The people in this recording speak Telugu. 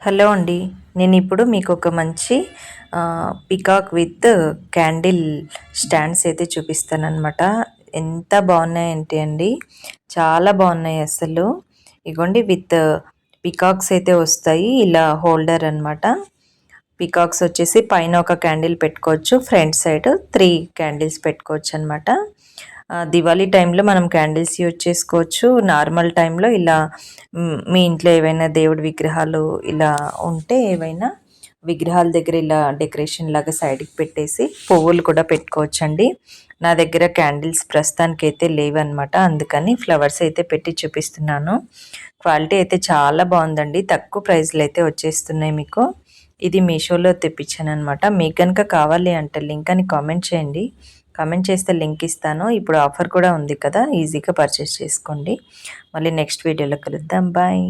హలో అండి. నేను ఇప్పుడు మీకు ఒక మంచి పికాక్ విత్ క్యాండిల్ స్టాండ్స్ అయితే చూపిస్తానన్నమాట. ఎంత బాగున్నాయంటే అండి, చాలా బాగున్నాయి అసలు. ఇగోండి విత్ పికాక్స్ అయితే వస్తాయి. ఇలా హోల్డర్ అన్నమాట. పికాక్స్ వచ్చేసి పైన ఒక క్యాండిల్ పెట్టుకోవచ్చు, ఫ్రంట్ సైడ్ 3 క్యాండిల్స్ పెట్టుకోవచ్చు అనమాట. దివాళీ టైంలో మనం క్యాండిల్స్ యూజ్ చేసుకోవచ్చు. నార్మల్ టైంలో ఇలా మీ ఇంట్లో ఏవైనా దేవుడి విగ్రహాలు ఇలా ఉంటే ఏవైనా విగ్రహాల దగ్గర ఇలా డెకరేషన్ లాగా సైడ్కి పెట్టేసి పువ్వులు కూడా పెట్టుకోవచ్చండి. నా దగ్గర క్యాండిల్స్ ప్రస్తుతానికి అయితే లేవన్నమాట, అందుకని ఫ్లవర్స్ అయితే పెట్టి చూపిస్తున్నాను. క్వాలిటీ అయితే చాలా బాగుందండి, తక్కువ ప్రైస్లో అయితే వచ్చేస్తున్నాయి మీకు. ఇది మీషోలో తెప్పించాను అనమాట. మీకు కనుక కావాలి అంటే లింక్ అని కామెంట్ చేయండి. కామెంట్ చేస్తే లింక్ ఇస్తాను. ఇప్పుడు ఆఫర్ కూడా ఉంది కదా, ఈజీగా పర్చేస్ చేసుకోండి. మళ్ళీ నెక్స్ట్ వీడియోలో కలుద్దాం. బాయ్.